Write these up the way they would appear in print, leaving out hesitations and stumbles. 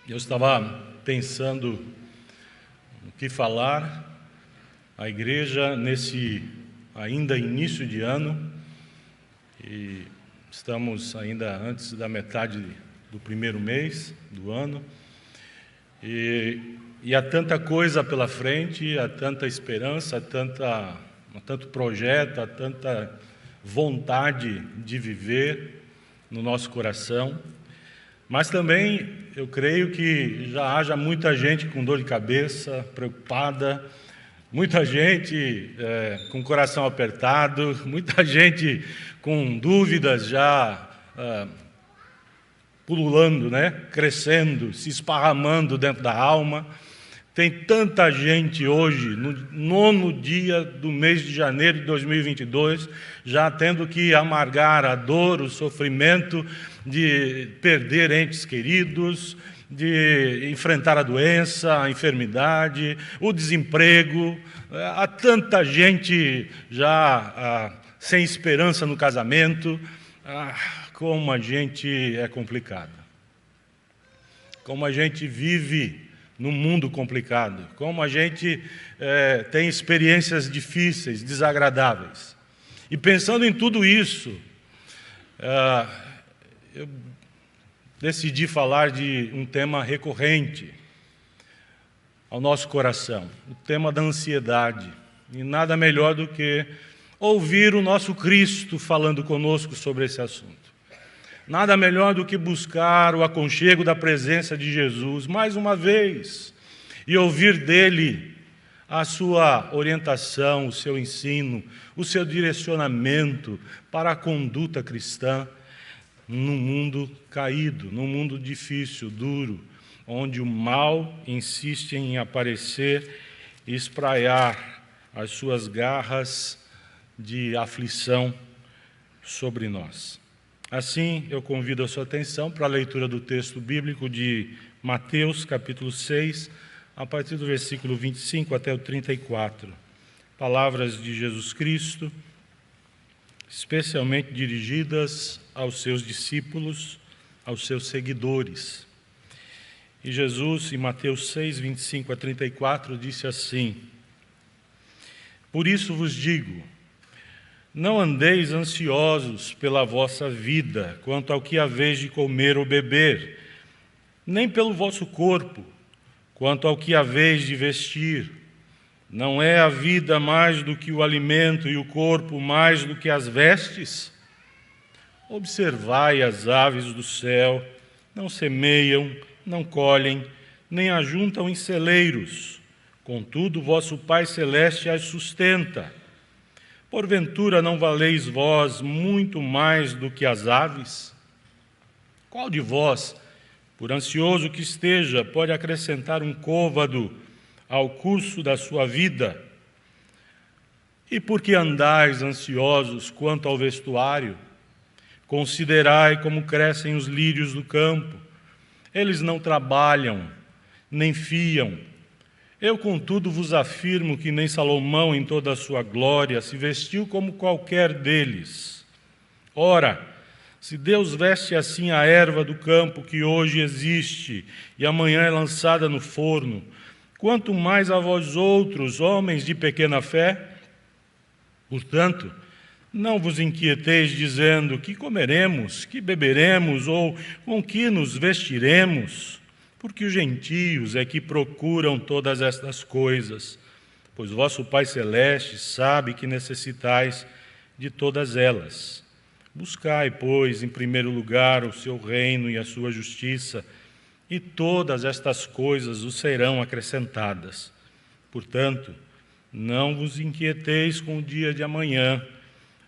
Eu estava pensando no que falar à igreja nesse ainda início de ano, e estamos ainda antes da metade do primeiro mês do ano, e há tanta coisa pela frente, há tanta esperança, há tanto projeto, há tanta vontade de viver no nosso coração. Mas também eu creio que já haja muita gente com dor de cabeça, preocupada, muita gente com o coração apertado, muita gente com dúvidas já pululando, crescendo, se esparramando dentro da alma. Tem tanta gente hoje, no 9º dia do mês de janeiro de 2022, já tendo que amargar a dor, o sofrimento de perder entes queridos, de enfrentar a doença, a enfermidade, o desemprego. Há tanta gente já sem esperança no casamento. Como a gente é complicado. Como a gente vive num mundo complicado, como a gente tem experiências difíceis, desagradáveis. E pensando em tudo isso, eu decidi falar de um tema recorrente ao nosso coração, o tema da ansiedade. E nada melhor do que ouvir o nosso Cristo falando conosco sobre esse assunto. Nada melhor do que buscar o aconchego da presença de Jesus, mais uma vez, e ouvir dele a sua orientação, o seu ensino, o seu direcionamento para a conduta cristã num mundo caído, num mundo difícil, duro, onde o mal insiste em aparecer e espraiar as suas garras de aflição sobre nós. Assim, eu convido a sua atenção para a leitura do texto bíblico de Mateus, capítulo 6, a partir do versículo 25 até o 34. Palavras de Jesus Cristo, especialmente dirigidas aos seus discípulos, aos seus seguidores. E Jesus, em Mateus 6, 25 a 34, disse assim: Por isso vos digo, não andeis ansiosos pela vossa vida, quanto ao que haveis de comer ou beber, nem pelo vosso corpo, quanto ao que haveis de vestir. Não é a vida mais do que o alimento e o corpo mais do que as vestes? Observai as aves do céu, não semeiam, não colhem, nem ajuntam em celeiros, contudo vosso Pai Celeste as sustenta. Porventura não valeis vós muito mais do que as aves? Qual de vós, por ansioso que esteja, pode acrescentar um côvado ao curso da sua vida? E por que andais ansiosos quanto ao vestuário? Considerai como crescem os lírios do campo. Eles não trabalham, nem fiam. Eu, contudo, vos afirmo que nem Salomão, em toda a sua glória, se vestiu como qualquer deles. Ora, se Deus veste assim a erva do campo que hoje existe e amanhã é lançada no forno, quanto mais a vós outros, homens de pequena fé? Portanto, não vos inquieteis dizendo que comeremos, que beberemos ou com que nos vestiremos, porque os gentios é que procuram todas estas coisas, pois vosso Pai Celeste sabe que necessitais de todas elas. Buscai, pois, em primeiro lugar o seu reino e a sua justiça, e todas estas coisas vos serão acrescentadas. Portanto, não vos inquieteis com o dia de amanhã,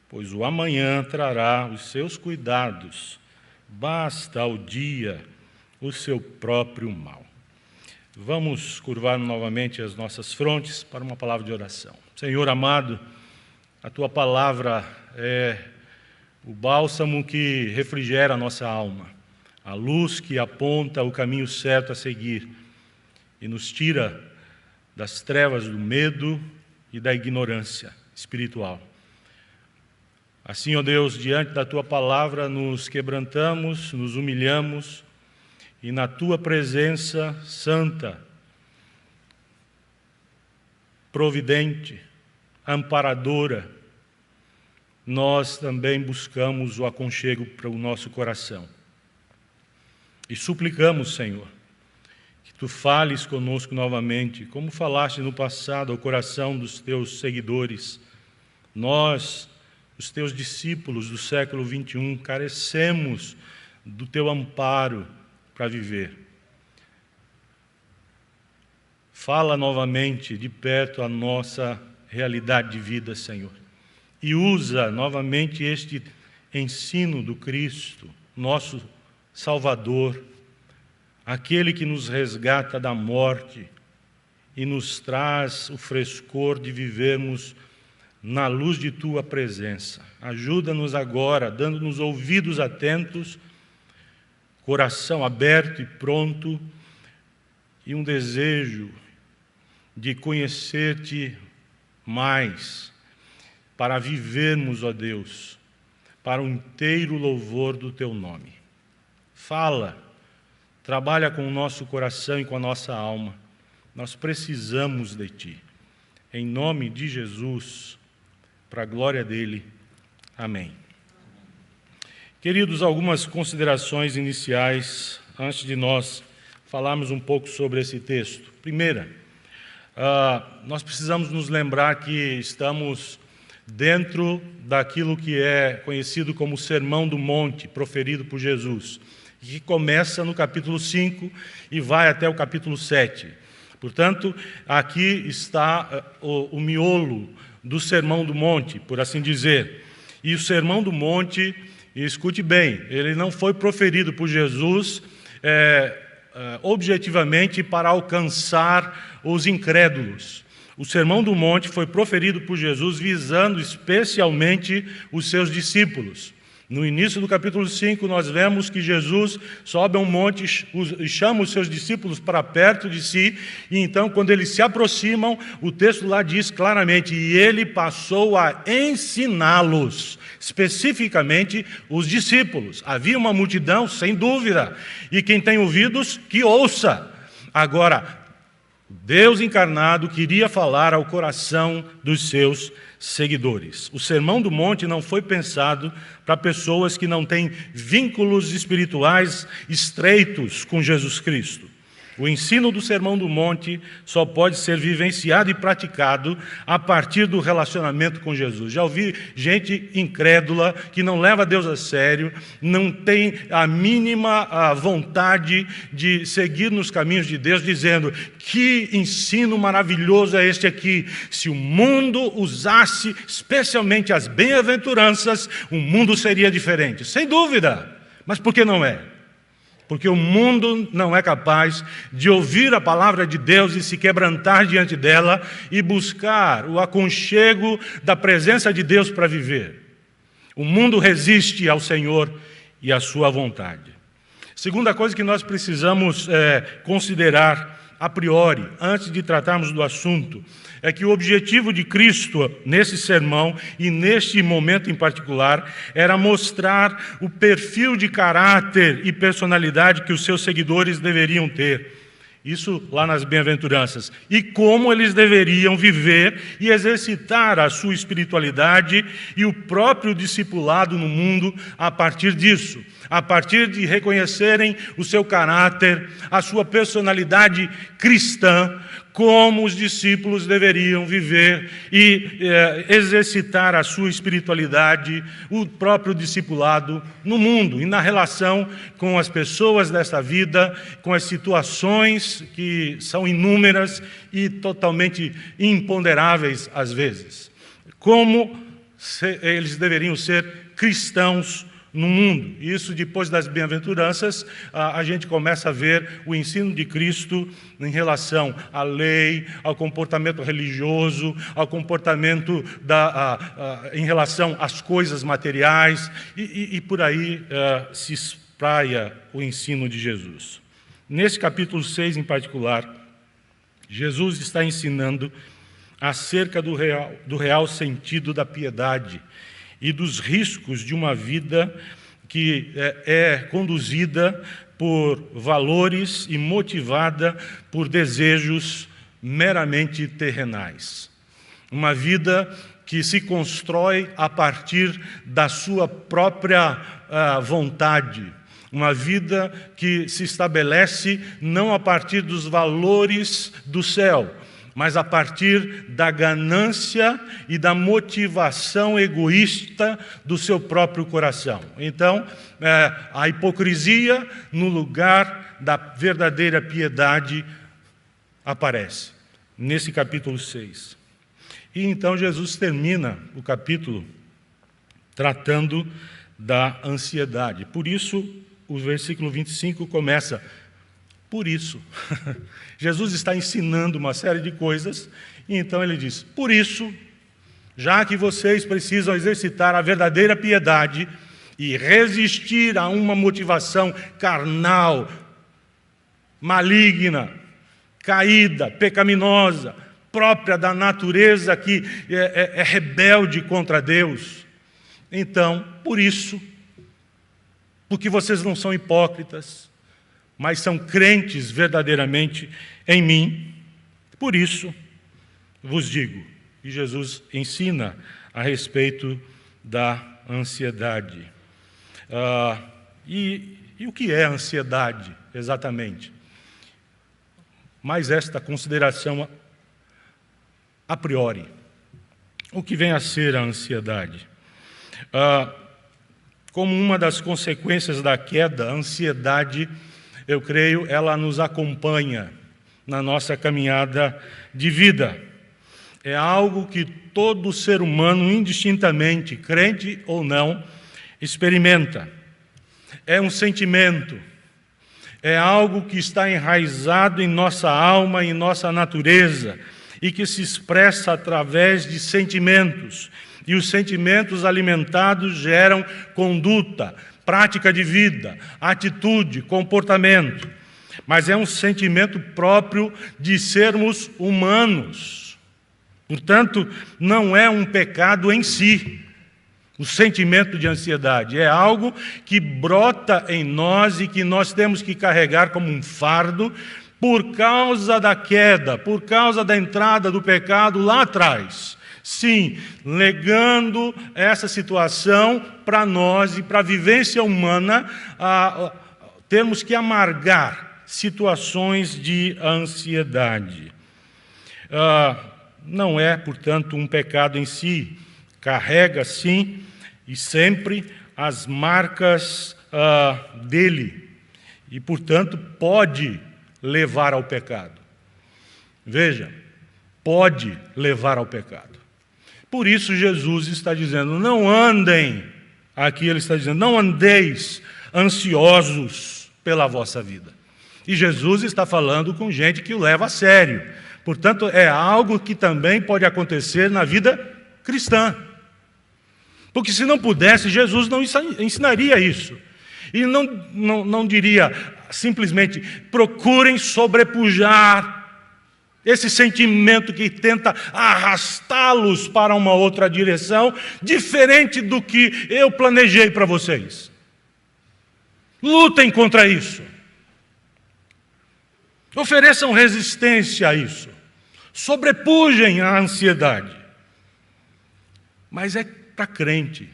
pois o amanhã trará os seus cuidados. Basta ao dia o seu próprio mal. Vamos curvar novamente as nossas frontes para uma palavra de oração. Senhor amado, a Tua palavra é o bálsamo que refrigera a nossa alma, a luz que aponta o caminho certo a seguir e nos tira das trevas do medo e da ignorância espiritual. Assim, ó Deus, diante da Tua palavra nos quebrantamos, nos humilhamos e na Tua presença santa, providente, amparadora, nós também buscamos o aconchego para o nosso coração. E suplicamos, Senhor, que Tu fales conosco novamente, como falaste no passado ao coração dos Teus seguidores. Nós, os Teus discípulos do século XXI, carecemos do Teu amparo para viver. Fala novamente de perto a nossa realidade de vida, Senhor. E usa novamente este ensino do Cristo, nosso Salvador, aquele que nos resgata da morte e nos traz o frescor de vivermos na luz de Tua presença. Ajuda-nos agora, dando-nos ouvidos atentos, coração aberto e pronto, e um desejo de conhecer-Te mais, para vivermos, ó Deus, para o inteiro louvor do Teu nome. Fala, trabalha com o nosso coração e com a nossa alma. Nós precisamos de Ti. Em nome de Jesus, para a glória dEle. Amém. Queridos, algumas considerações iniciais antes de nós falarmos um pouco sobre esse texto. Primeira, nós precisamos nos lembrar que estamos dentro daquilo que é conhecido como o Sermão do Monte, proferido por Jesus, que começa no capítulo 5 e vai até o capítulo 7. Portanto, aqui está o miolo do Sermão do Monte, por assim dizer. E o Sermão do Monte, escute bem, ele não foi proferido por Jesus objetivamente para alcançar os incrédulos. O Sermão do Monte foi proferido por Jesus visando especialmente os seus discípulos. No início do capítulo 5, nós vemos que Jesus sobe a um monte e chama os seus discípulos para perto de si, e então, quando eles se aproximam, o texto lá diz claramente, e ele passou a ensiná-los, especificamente os discípulos. Havia uma multidão, sem dúvida, e quem tem ouvidos, que ouça. Agora, Deus encarnado queria falar ao coração dos seus seguidores. O Sermão do Monte não foi pensado para pessoas que não têm vínculos espirituais estreitos com Jesus Cristo. O ensino do Sermão do Monte só pode ser vivenciado e praticado a partir do relacionamento com Jesus. Já ouvi gente incrédula, que não leva Deus a sério, não tem a mínima vontade de seguir nos caminhos de Deus, dizendo, que ensino maravilhoso é este aqui. Se o mundo usasse especialmente as bem-aventuranças, o mundo seria diferente. Sem dúvida, mas por que não é? Porque o mundo não é capaz de ouvir a palavra de Deus e se quebrantar diante dela e buscar o aconchego da presença de Deus para viver. O mundo resiste ao Senhor e à sua vontade. Segunda coisa que nós precisamos considerar a priori, antes de tratarmos do assunto, é que o objetivo de Cristo nesse sermão e neste momento em particular era mostrar o perfil de caráter e personalidade que os seus seguidores deveriam ter. Isso lá nas bem-aventuranças. E como eles deveriam viver e exercitar a sua espiritualidade e o próprio discipulado no mundo a partir disso. A partir de reconhecerem o seu caráter, a sua personalidade cristã, como os discípulos deveriam viver e exercitar a sua espiritualidade, o próprio discipulado no mundo e na relação com as pessoas dessa vida, com as situações que são inúmeras e totalmente imponderáveis às vezes. Como eles deveriam ser cristãos no mundo. Isso, depois das bem-aventuranças, a gente começa a ver o ensino de Cristo em relação à lei, ao comportamento religioso, ao comportamento em relação às coisas materiais, e por aí se espraia o ensino de Jesus. Nesse capítulo 6, em particular, Jesus está ensinando acerca do real sentido da piedade e dos riscos de uma vida que é conduzida por valores e motivada por desejos meramente terrenais. Uma vida que se constrói a partir da sua própria vontade. Uma vida que se estabelece não a partir dos valores do céu, mas a partir da ganância e da motivação egoísta do seu próprio coração. Então, a hipocrisia no lugar da verdadeira piedade aparece, nesse capítulo 6. E então Jesus termina o capítulo tratando da ansiedade. Por isso, o versículo 25 começa: por isso. Jesus está ensinando uma série de coisas, e então ele diz: por isso, já que vocês precisam exercitar a verdadeira piedade e resistir a uma motivação carnal, maligna, caída, pecaminosa, própria da natureza que é rebelde contra Deus, então, por isso, porque vocês não são hipócritas, mas são crentes verdadeiramente em mim, por isso vos digo. E Jesus ensina a respeito da ansiedade. E o que é ansiedade, exatamente? Mas esta consideração a priori. O que vem a ser a ansiedade? Como uma das consequências da queda, a ansiedade, eu creio, ela nos acompanha na nossa caminhada de vida. É algo que todo ser humano, indistintamente, crente ou não, experimenta. É um sentimento. É algo que está enraizado em nossa alma, em nossa natureza, e que se expressa através de sentimentos. E os sentimentos alimentados geram conduta, prática de vida, atitude, comportamento. Mas é um sentimento próprio de sermos humanos. Portanto, não é um pecado em si. O sentimento de ansiedade é algo que brota em nós e que nós temos que carregar como um fardo por causa da queda, por causa da entrada do pecado lá atrás. Sim, legando essa situação para nós e para a vivência humana, temos que amargar situações de ansiedade. Não é, portanto, um pecado em si. Carrega, sim, e sempre as marcas dele. E, portanto, pode levar ao pecado. Veja, pode levar ao pecado. Por isso Jesus está dizendo, não andem, aqui ele está dizendo, não andeis ansiosos pela vossa vida. E Jesus está falando com gente que o leva a sério. Portanto, é algo que também pode acontecer na vida cristã. Porque se não pudesse, Jesus não ensinaria isso. E não diria simplesmente, procurem sobrepujar esse sentimento que tenta arrastá-los para uma outra direção, diferente do que eu planejei para vocês. Lutem contra isso. Ofereçam resistência a isso. Sobrepujem a ansiedade. Mas é para crente.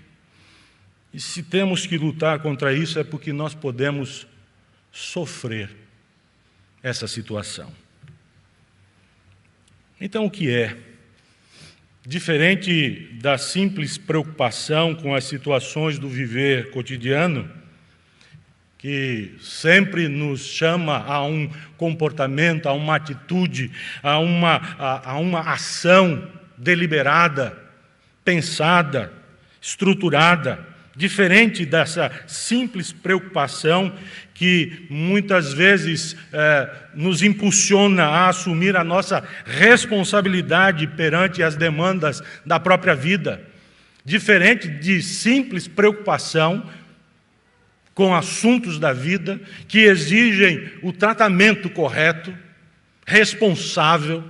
E se temos que lutar contra isso, é porque nós podemos sofrer essa situação. Então, o que é? Diferente da simples preocupação com as situações do viver cotidiano, que sempre nos chama a um comportamento, a uma atitude, a uma ação deliberada, pensada, estruturada, diferente dessa simples preocupação que muitas vezes nos impulsiona a assumir a nossa responsabilidade perante as demandas da própria vida. Diferente de simples preocupação com assuntos da vida que exigem o tratamento correto, responsável.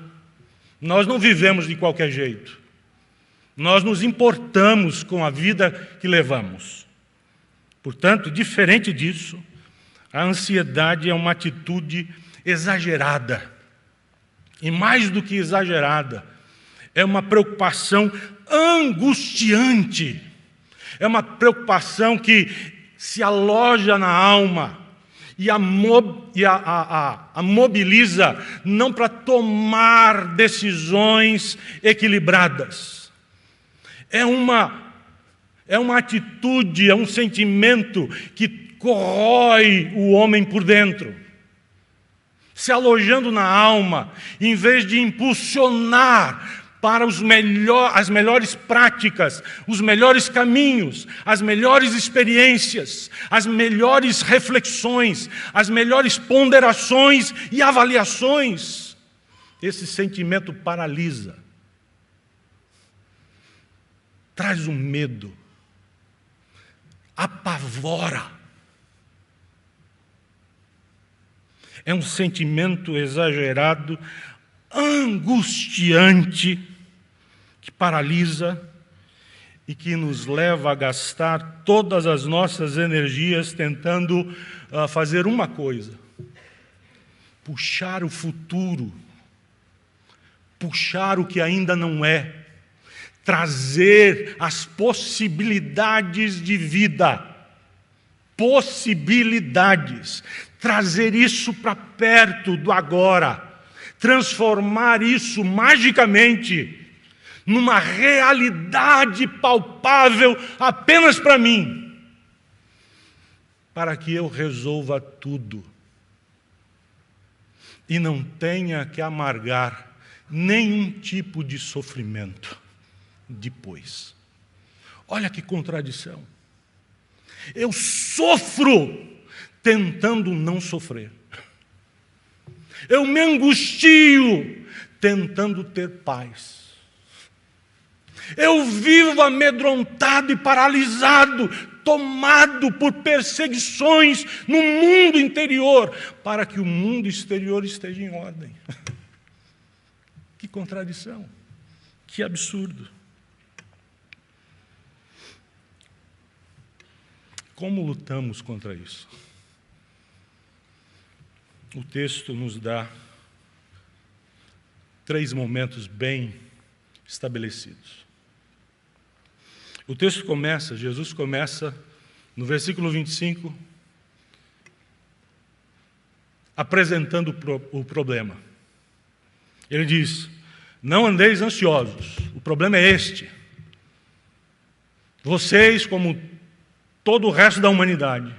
Nós não vivemos de qualquer jeito. Nós nos importamos com a vida que levamos. Portanto, diferente disso, A ansiedade é uma atitude exagerada. E mais do que exagerada, é uma preocupação angustiante. É uma preocupação que se aloja na alma e a mobiliza não para tomar decisões equilibradas. É uma atitude, é um sentimento que corrói o homem por dentro, se alojando na alma, em vez de impulsionar para as melhores práticas, os melhores caminhos, as melhores experiências, as melhores reflexões, as melhores ponderações e avaliações. Esse sentimento paralisa, traz um medo, apavora. É um sentimento exagerado, angustiante, que paralisa e que nos leva a gastar todas as nossas energias tentando fazer uma coisa: puxar o futuro, puxar o que ainda não é, trazer as possibilidades de vida, possibilidades, trazer isso para perto do agora, transformar isso magicamente numa realidade palpável apenas para mim, para que eu resolva tudo e não tenha que amargar nenhum tipo de sofrimento depois. Olha que contradição. Eu sofro tentando não sofrer. Eu me angustio tentando ter paz. Eu vivo amedrontado e paralisado, tomado por perseguições no mundo interior, para que o mundo exterior esteja em ordem. Que contradição, que absurdo. Como lutamos contra isso? O texto nos dá 3 momentos bem estabelecidos. O texto começa, Jesus começa, no versículo 25, apresentando o problema. Ele diz: não andeis ansiosos, o problema é este. Vocês, como todo o resto da humanidade,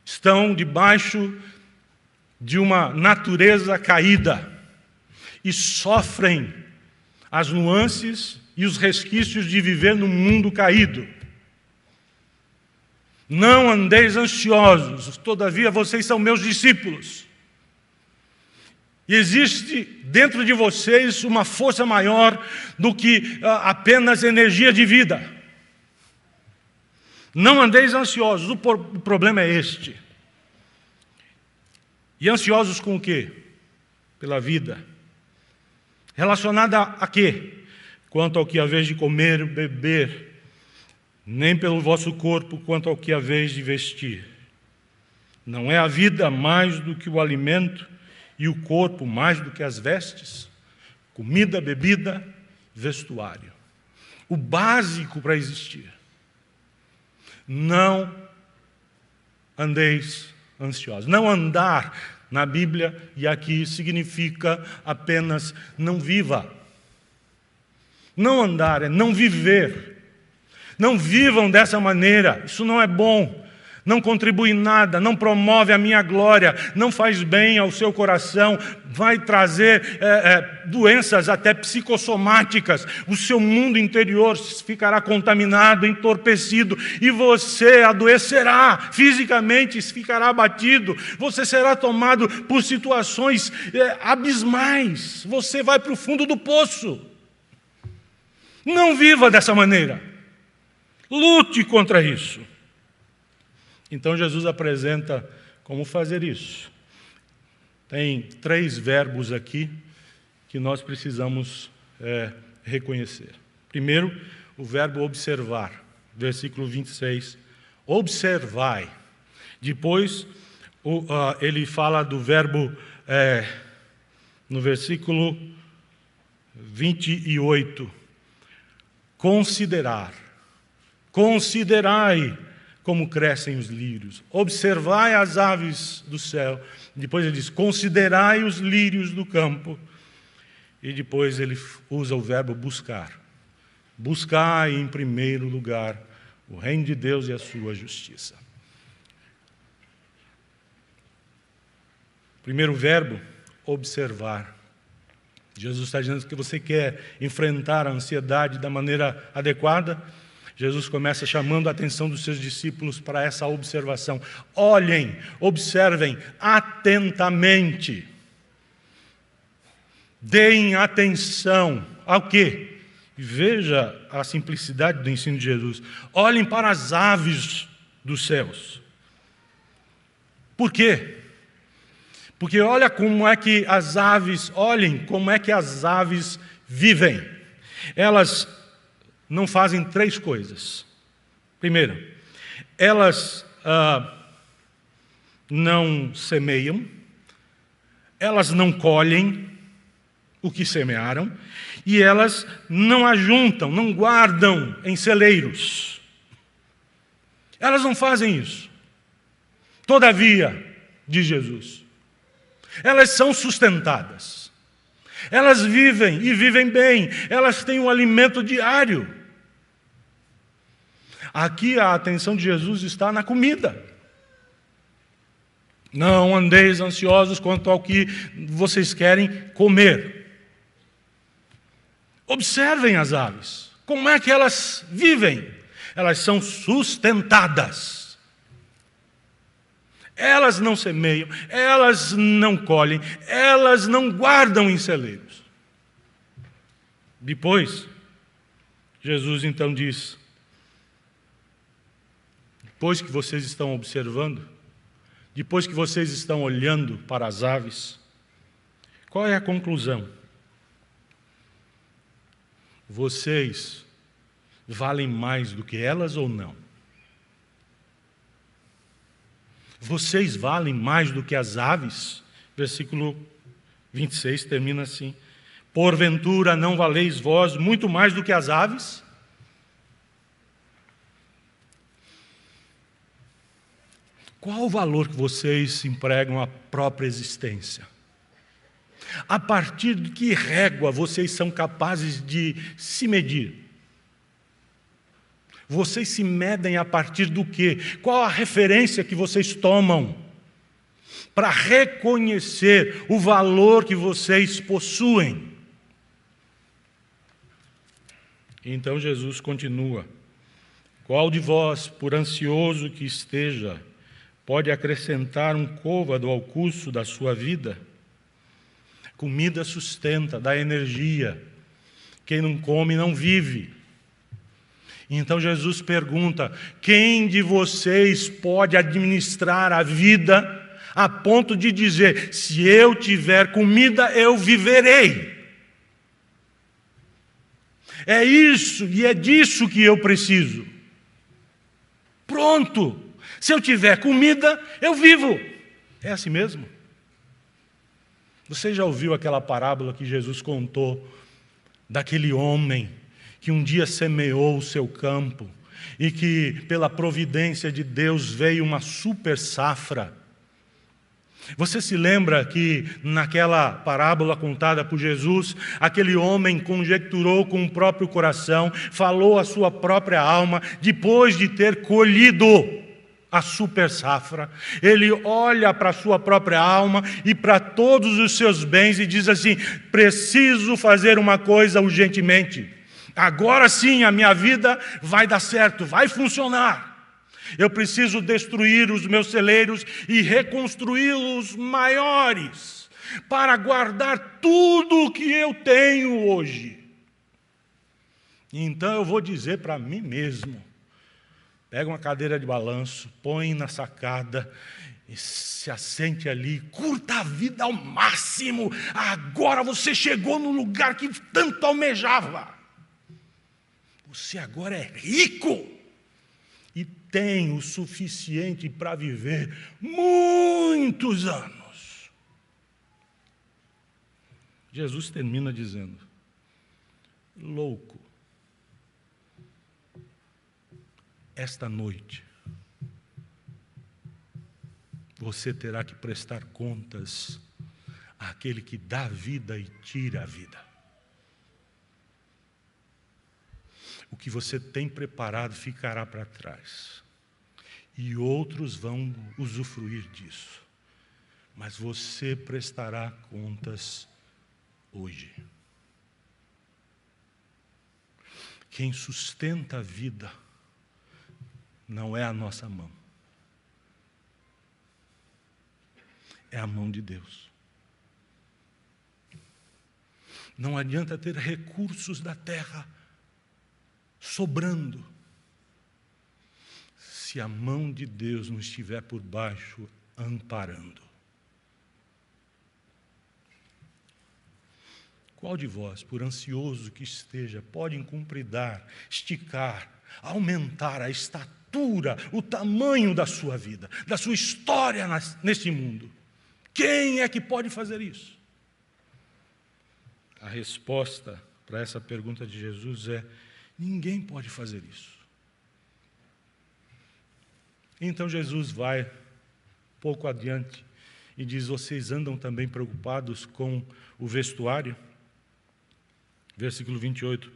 estão debaixo de uma natureza caída e sofrem as nuances e os resquícios de viver num mundo caído. Não andeis ansiosos, todavia vocês são meus discípulos. E existe dentro de vocês uma força maior do que apenas energia de vida. Não andeis ansiosos, o problema é este. E ansiosos com o quê? Pela vida. Relacionada a quê? Quanto ao que haveis de comer e beber, nem pelo vosso corpo quanto ao que haveis de vestir. Não é a vida mais do que o alimento e o corpo mais do que as vestes? Comida, bebida, vestuário. O básico para existir. Não andeis ansiosos. Não andar na Bíblia, e aqui significa apenas não viva. Não andar é não viver. Não vivam dessa maneira, isso não é bom. Não contribui em nada, não promove a minha glória, não faz bem ao seu coração, vai trazer doenças até psicossomáticas. O seu mundo interior ficará contaminado, entorpecido, e você adoecerá fisicamente, ficará abatido, você será tomado por situações abismais, você vai para o fundo do poço. Não viva dessa maneira, lute contra isso. Então Jesus apresenta como fazer isso. Tem 3 verbos aqui que nós precisamos reconhecer. Primeiro, o verbo observar, versículo 26. Observai. Depois, ele fala do verbo, no versículo 28, considerar. Considerai como crescem os lírios. Observai as aves do céu. Depois ele diz, considerai os lírios do campo. E depois ele usa o verbo buscar. Buscai em primeiro lugar o reino de Deus e a sua justiça. Primeiro verbo, observar. Jesus está dizendo que você quer enfrentar a ansiedade da maneira adequada. Jesus começa chamando a atenção dos seus discípulos para essa observação. Olhem, observem atentamente. Deem atenção ao quê? Veja a simplicidade do ensino de Jesus. Olhem para as aves dos céus. Por quê? Porque olha como é que as aves, olhem como é que as aves vivem. Elas não fazem 3 coisas. Primeiro, elas não semeiam, elas não colhem o que semearam, e elas não ajuntam, não guardam em celeiros. Elas não fazem isso. Todavia, diz Jesus, elas são sustentadas. Elas vivem e vivem bem. Elas têm um alimento diário. Aqui a atenção de Jesus está na comida. Não andeis ansiosos quanto ao que vocês querem comer. Observem as aves. Como é que elas vivem? Elas são sustentadas. Elas não semeiam, elas não colhem, elas não guardam em celeiros. Depois, Jesus então diz, depois que vocês estão observando, depois que vocês estão olhando para as aves, qual é a conclusão? Vocês valem mais do que elas ou não? Vocês valem mais do que as aves? Versículo 26 termina assim. Porventura não valeis vós muito mais do que as aves? Qual o valor que vocês empregam à própria existência? A partir de que régua vocês são capazes de se medir? Vocês se medem a partir do quê? Qual a referência que vocês tomam para reconhecer o valor que vocês possuem? Então Jesus continua. Qual de vós, por ansioso que esteja, pode acrescentar um côvado ao curso da sua vida? Comida sustenta, dá energia. Quem não come não vive. Então Jesus pergunta, quem de vocês pode administrar a vida a ponto de dizer, se eu tiver comida, eu viverei? É isso e é disso que eu preciso. Pronto, se eu tiver comida, eu vivo. É assim mesmo? Você já ouviu aquela parábola que Jesus contou daquele homem que um dia semeou o seu campo e que, pela providência de Deus, veio uma super safra? Você se lembra que, naquela parábola contada por Jesus, aquele homem conjecturou com o próprio coração, falou à sua própria alma, depois de ter colhido a super safra, ele olha para a sua própria alma e para todos os seus bens e diz assim, preciso fazer uma coisa urgentemente. Agora sim a minha vida vai dar certo, vai funcionar. Eu preciso destruir os meus celeiros e reconstruí-los maiores, para guardar tudo o que eu tenho hoje. Então eu vou dizer para mim mesmo, pega uma cadeira de balanço, põe na sacada, e se assente ali, curta a vida ao máximo. Agora você chegou no lugar que tanto almejava. Você agora é rico e tem o suficiente para viver muitos anos. Jesus termina dizendo: louco, esta noite você terá que prestar contas àquele que dá vida e tira a vida. O que você tem preparado ficará para trás, e outros vão usufruir disso, mas você prestará contas hoje. Quem sustenta a vida não é a nossa mão, é a mão de Deus. Não adianta ter recursos da terra sobrando, se a mão de Deus não estiver por baixo, amparando. Qual de vós, por ansioso que esteja, pode encumpridar, esticar, aumentar a estatura, o tamanho da sua vida, da sua história neste mundo? Quem é que pode fazer isso? A resposta para essa pergunta de Jesus é: ninguém pode fazer isso. Então Jesus vai pouco adiante e diz: vocês andam também preocupados com o vestuário? Versículo 28.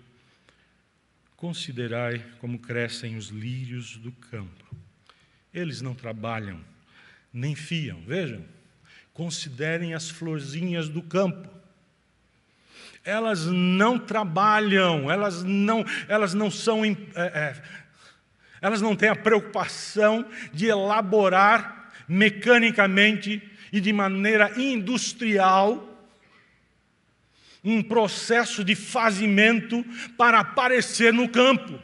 Considerai como crescem os lírios do campo. Eles não trabalham, nem fiam. Vejam, considerem as florzinhas do campo. Elas não trabalham, elas não têm a preocupação de elaborar mecanicamente e de maneira industrial um processo de fazimento para aparecer no campo.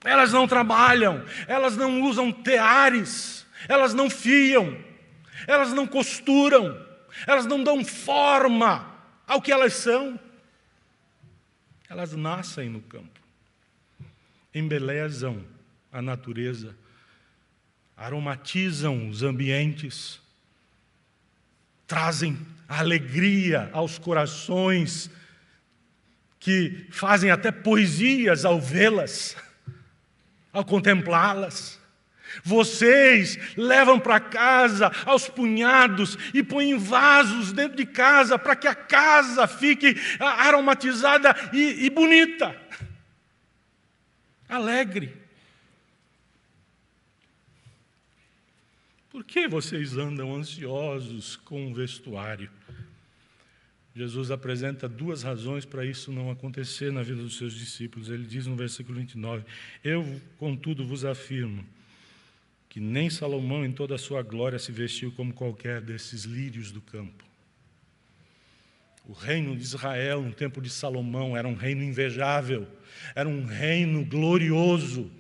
Elas não trabalham, elas não usam teares, elas não fiam, elas não costuram, elas não dão forma ao que elas são. Elas nascem no campo, embelezam a natureza, aromatizam os ambientes, trazem alegria aos corações, que fazem até poesias ao vê-las, ao contemplá-las. Vocês levam para casa aos punhados e põem vasos dentro de casa para que a casa fique aromatizada e bonita, alegre. Por que vocês andam ansiosos com o vestuário? Jesus apresenta duas razões para isso não acontecer na vida dos seus discípulos. Ele diz no versículo 29, eu, contudo, vos afirmo que nem Salomão em toda a sua glória se vestiu como qualquer desses lírios do campo. O reino de Israel, no tempo de Salomão, era um reino invejável, era um reino glorioso,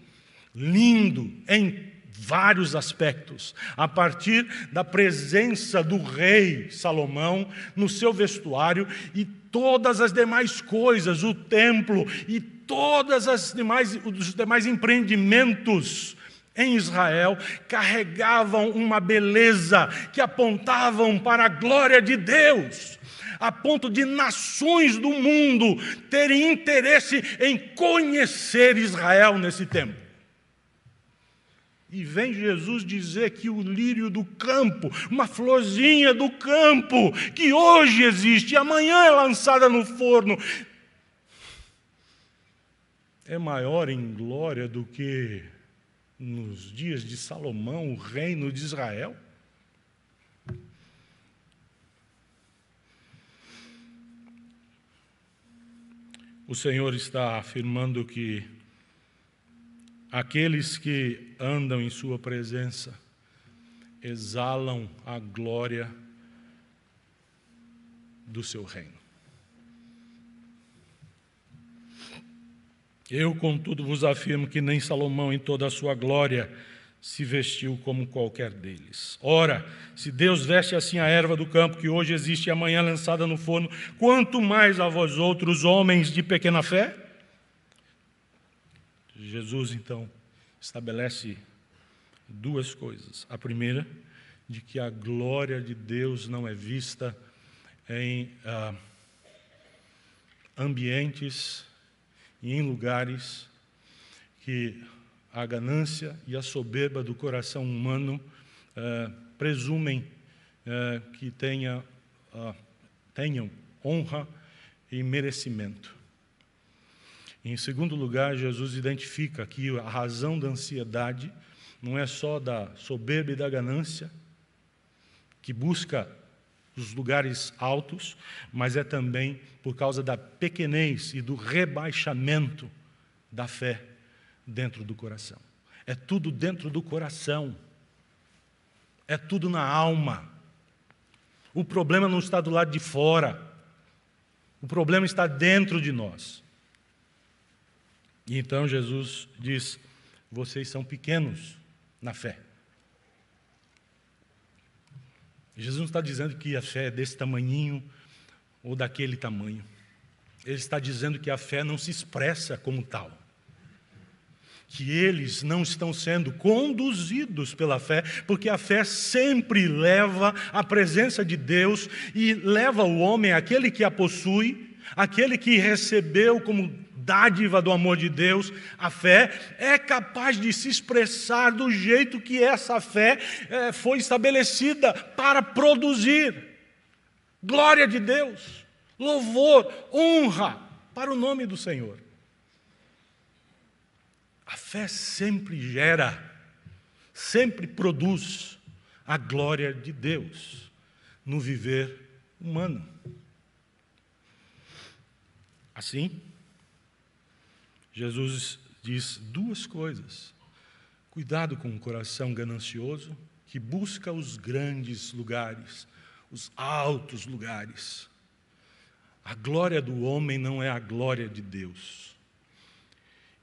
lindo em vários aspectos. A partir da presença do rei Salomão no seu vestuário e todas as demais coisas, o templo e todas os demais empreendimentos em Israel carregavam uma beleza que apontavam para a glória de Deus, a ponto de nações do mundo terem interesse em conhecer Israel nesse tempo. E vem Jesus dizer que o lírio do campo, uma florzinha do campo, que hoje existe e amanhã é lançada no forno, é maior em glória do que nos dias de Salomão, o reino de Israel? O Senhor está afirmando que aqueles que andam em sua presença exalam a glória do seu reino. Eu, contudo, vos afirmo que nem Salomão, em toda a sua glória, se vestiu como qualquer deles. Ora, se Deus veste assim a erva do campo, que hoje existe e amanhã lançada no forno, quanto mais a vós outros, homens de pequena fé? Jesus, então, estabelece duas coisas. A primeira, de que a glória de Deus não é vista em ambientes e em lugares que a ganância e a soberba do coração humano presumem que tenham honra e merecimento. Em segundo lugar, Jesus identifica que a razão da ansiedade não é só da soberba e da ganância, que busca os lugares altos, mas é também por causa da pequenez e do rebaixamento da fé dentro do coração. É tudo dentro do coração. É tudo na alma. O problema não está do lado de fora. O problema está dentro de nós. E então Jesus diz: vocês são pequenos na fé. Jesus não está dizendo que a fé é desse tamanhinho ou daquele tamanho. Ele está dizendo que a fé não se expressa como tal. Que eles não estão sendo conduzidos pela fé, porque a fé sempre leva à presença de Deus e leva o homem, aquele que a possui, aquele que recebeu como dádiva do amor de Deus, a fé, é capaz de se expressar do jeito que essa fé foi estabelecida para produzir glória de Deus, louvor, honra para o nome do Senhor. A fé sempre gera, sempre produz a glória de Deus no viver humano. Assim, Jesus diz duas coisas. Cuidado com o coração ganancioso que busca os grandes lugares, os altos lugares. A glória do homem não é a glória de Deus.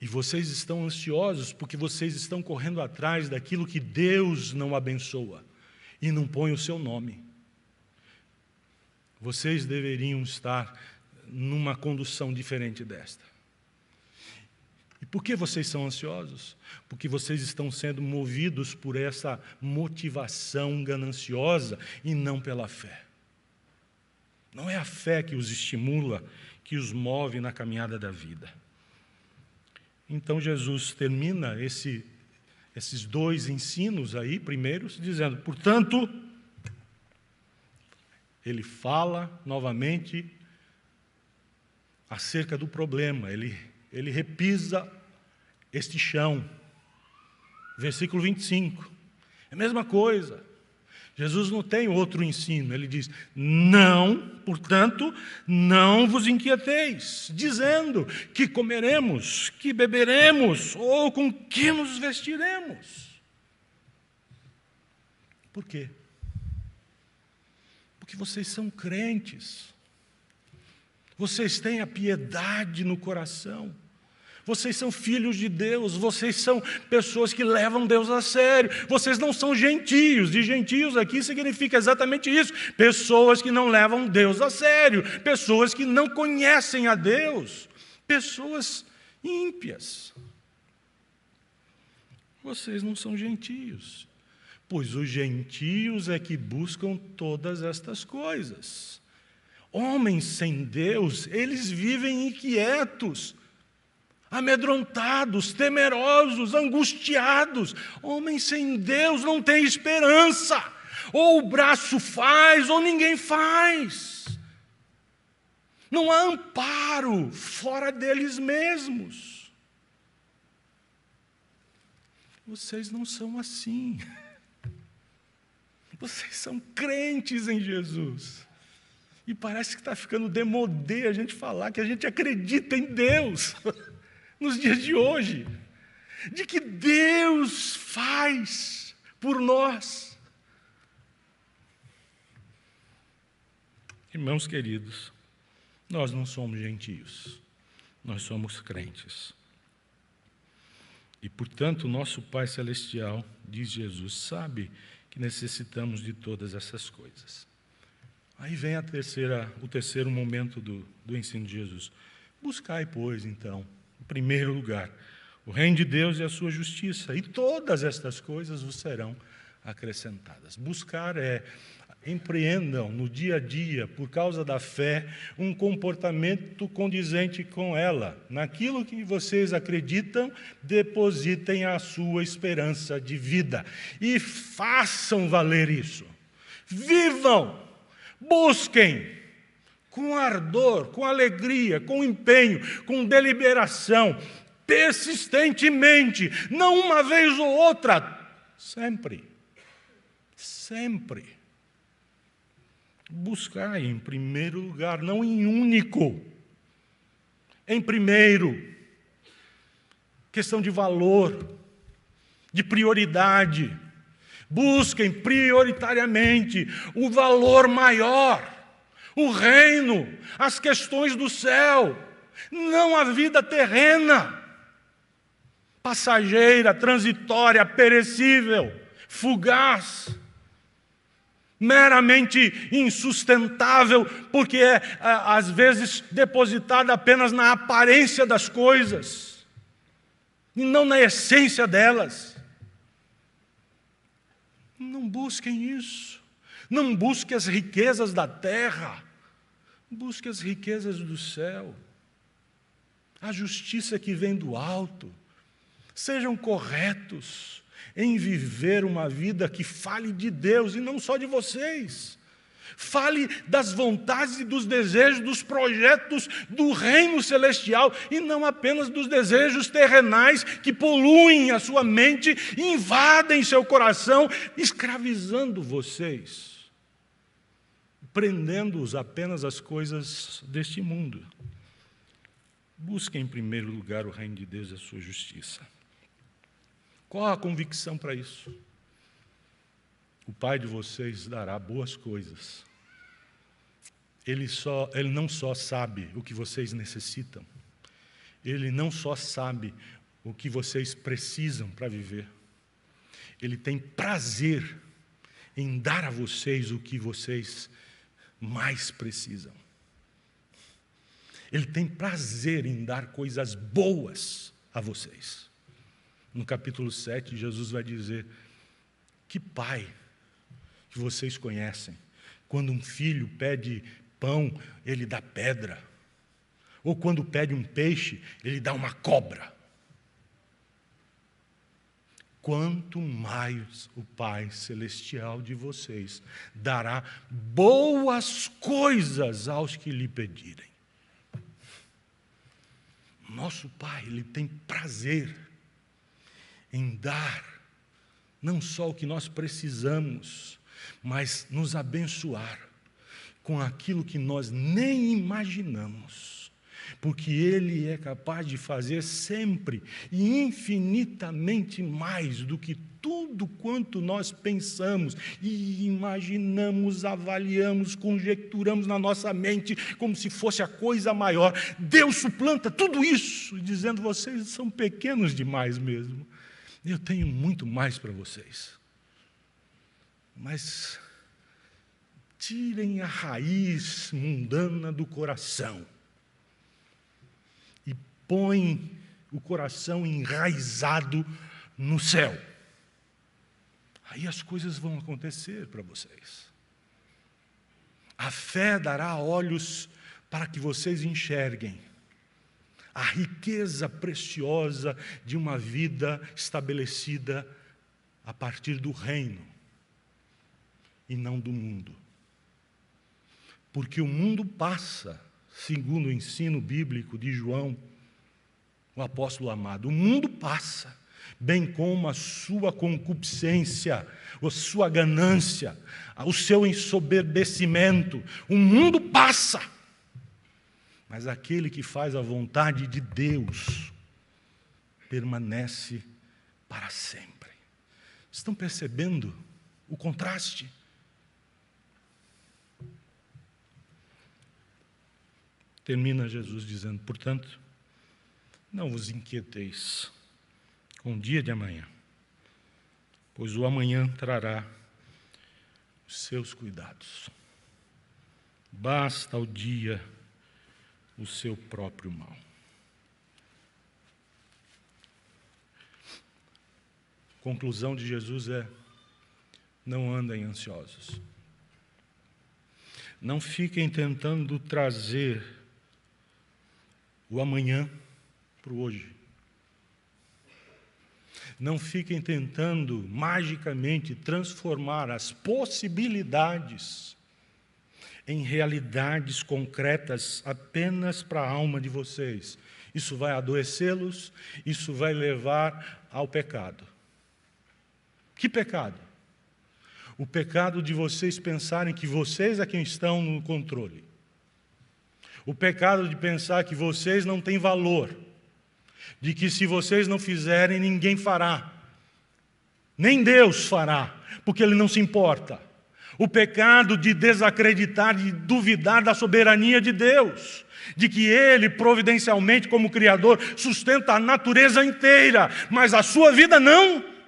E vocês estão ansiosos porque vocês estão correndo atrás daquilo que Deus não abençoa e não põe o seu nome. Vocês deveriam estar numa condução diferente desta. E por que vocês são ansiosos? Porque vocês estão sendo movidos por essa motivação gananciosa e não pela fé. Não é a fé que os estimula, que os move na caminhada da vida. Então Jesus termina esses dois ensinos aí, primeiros, dizendo, portanto, ele fala novamente acerca do problema, ele repisa este chão. Versículo 25, é a mesma coisa. Jesus não tem outro ensino, ele diz, não, portanto, não vos inquieteis, dizendo que comeremos, que beberemos, ou com que nos vestiremos. Por quê? Porque vocês são crentes, vocês têm a piedade no coração, vocês são filhos de Deus, vocês são pessoas que levam Deus a sério, vocês não são gentios, e gentios aqui significa exatamente isso, pessoas que não levam Deus a sério, pessoas que não conhecem a Deus, pessoas ímpias. Vocês não são gentios, pois os gentios é que buscam todas estas coisas. Homens sem Deus, eles vivem inquietos, amedrontados, temerosos, angustiados. Homens sem Deus não têm esperança. Ou o braço faz, ou ninguém faz. Não há amparo fora deles mesmos. Vocês não são assim. Vocês são crentes em Jesus. E parece que está ficando demodê a gente falar que a gente acredita em Deus. Nos dias de hoje, de que Deus faz por nós. Irmãos queridos, nós não somos gentios, nós somos crentes. E, portanto, nosso Pai Celestial, diz Jesus, sabe que necessitamos de todas essas coisas. Aí vem o terceiro momento do ensino de Jesus. Buscai, pois, então, em primeiro lugar, o reino de Deus e a sua justiça, e todas estas coisas vos serão acrescentadas. Buscar empreendam no dia a dia, por causa da fé, um comportamento condizente com ela. Naquilo que vocês acreditam, depositem a sua esperança de vida e façam valer isso. Vivam, busquem com ardor, com alegria, com empenho, com deliberação, persistentemente, não uma vez ou outra, sempre. Sempre. Buscar em primeiro lugar, não em único, em primeiro. Questão de valor, de prioridade. Busquem prioritariamente o valor maior, o reino, as questões do céu, não a vida terrena, passageira, transitória, perecível, fugaz, meramente insustentável, porque às vezes depositada apenas na aparência das coisas, e não na essência delas. Não busquem isso. Não busquem as riquezas da terra. Busque as riquezas do céu. A justiça que vem do alto. Sejam corretos em viver uma vida que fale de Deus e não só de vocês. Fale das vontades e dos desejos, dos projetos do reino celestial e não apenas dos desejos terrenais que poluem a sua mente e invadem seu coração, escravizando vocês, prendendo-os apenas às coisas deste mundo. Busquem em primeiro lugar o reino de Deus e a sua justiça. Qual a convicção para isso? O Pai de vocês dará boas coisas. Ele não só sabe o que vocês necessitam, Ele não só sabe o que vocês precisam para viver, Ele tem prazer em dar a vocês o que vocês mais precisam. Ele tem prazer em dar coisas boas a vocês. No capítulo 7, Jesus vai dizer: que pai que vocês conhecem, quando um filho pede pão, ele dá pedra, ou quando pede um peixe, ele dá uma cobra. Quanto mais o Pai Celestial de vocês dará boas coisas aos que lhe pedirem. Nosso Pai, Ele tem prazer em dar não só o que nós precisamos, mas nos abençoar com aquilo que nós nem imaginamos, porque Ele é capaz de fazer sempre e infinitamente mais do que tudo quanto nós pensamos e imaginamos, avaliamos, conjecturamos na nossa mente como se fosse a coisa maior. Deus suplanta tudo isso, dizendo: vocês são pequenos demais mesmo. Eu tenho muito mais para vocês. Mas tirem a raiz mundana do coração e põem o coração enraizado no céu. Aí as coisas vão acontecer para vocês. A fé dará olhos para que vocês enxerguem a riqueza preciosa de uma vida estabelecida a partir do reino e não do mundo. Porque o mundo passa, segundo o ensino bíblico de João, o apóstolo amado, o mundo passa, bem como a sua concupiscência, a sua ganância, o seu ensoberbecimento. O mundo passa, mas aquele que faz a vontade de Deus permanece para sempre. Estão percebendo o contraste? Termina Jesus dizendo: portanto, não vos inquieteis com o dia de amanhã, pois o amanhã trará os seus cuidados. Basta ao dia o seu próprio mal. conclusão de Jesus é: não andem ansiosos. Não fiquem tentando trazer o amanhã para o hoje. Não fiquem tentando magicamente transformar as possibilidades em realidades concretas apenas para a alma de vocês. Isso vai adoecê-los, isso vai levar ao pecado. Que pecado? O pecado de vocês pensarem que vocês é quem estão no controle. O pecado de pensar que vocês não têm valor. De que se vocês não fizerem, ninguém fará. Nem Deus fará, porque Ele não se importa. O pecado de desacreditar, de duvidar da soberania de Deus. De que Ele, providencialmente, como Criador, sustenta a natureza inteira, mas a sua vida não.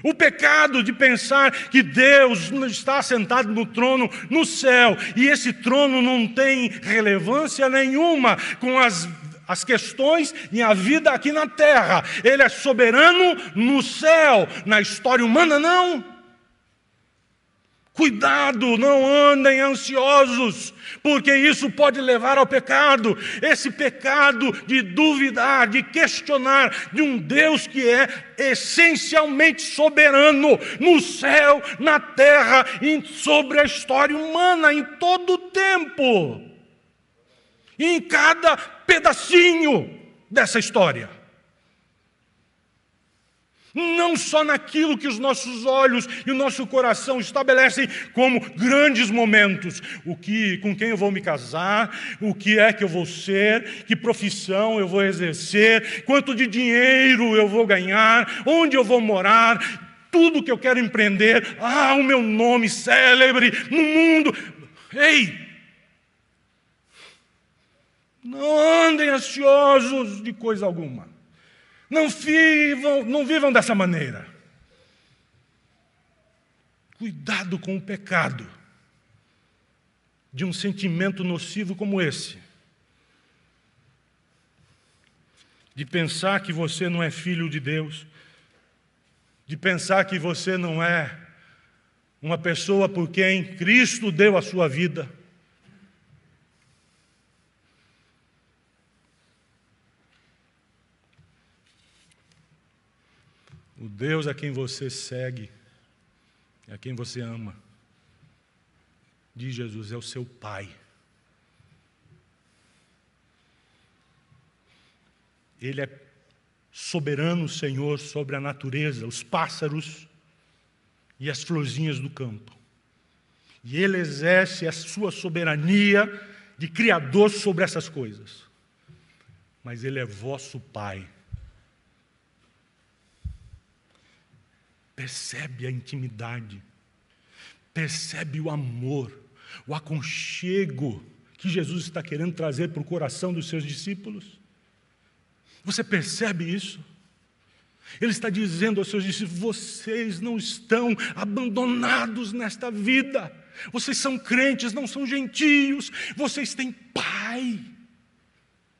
O pecado de pensar que Deus está sentado no trono no céu, e esse trono não tem relevância nenhuma com as questões e a vida aqui na terra. Ele é soberano no céu, na história humana não. Cuidado, não andem ansiosos, porque isso pode levar ao pecado. Esse pecado de duvidar, de questionar de um Deus que é essencialmente soberano no céu, na terra e sobre a história humana, em todo o tempo. E em cada pedacinho dessa história. Não só naquilo que os nossos olhos e o nosso coração estabelecem como grandes momentos. Com quem eu vou me casar, o que é que eu vou ser, que profissão eu vou exercer, quanto de dinheiro eu vou ganhar, onde eu vou morar, tudo que eu quero empreender. O meu nome célebre no mundo. Ei! Não andem ansiosos de coisa alguma. Não vivam dessa maneira. Cuidado com o pecado de um sentimento nocivo como esse. De pensar que você não é filho de Deus. De pensar que você não é uma pessoa por quem Cristo deu a sua vida. O Deus a quem você segue, a quem você ama, diz Jesus, é o seu Pai. Ele é soberano Senhor sobre a natureza, os pássaros e as florzinhas do campo. E Ele exerce a sua soberania de Criador sobre essas coisas. Mas Ele é vosso Pai. Percebe a intimidade, percebe o amor, o aconchego que Jesus está querendo trazer para o coração dos seus discípulos? Você percebe isso? Ele está dizendo aos seus discípulos, vocês não estão abandonados nesta vida, vocês são crentes, não são gentios, vocês têm Pai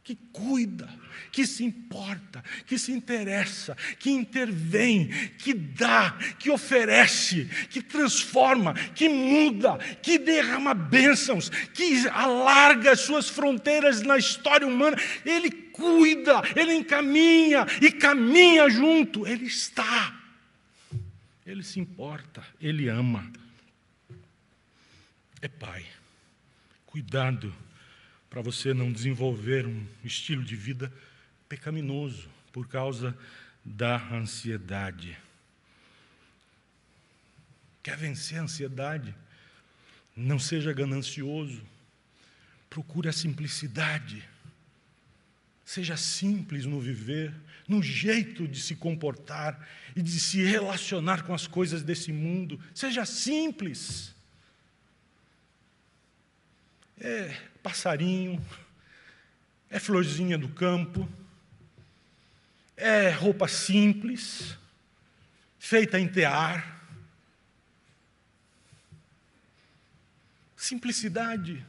que cuida, que se importa, que se interessa, que intervém, que dá, que oferece, que transforma, que muda, que derrama bênçãos, que alarga as suas fronteiras na história humana. Ele cuida, Ele encaminha e caminha junto. Ele está, Ele se importa, Ele ama. É Pai. Cuidado para você não desenvolver um estilo de vida pecaminoso por causa da ansiedade. Quer vencer a ansiedade? Não seja ganancioso. Procure a simplicidade. Seja simples no viver, no jeito de se comportar e de se relacionar com as coisas desse mundo. Seja simples. É passarinho, é florzinha do campo, é roupa simples, feita em tear. Simplicidade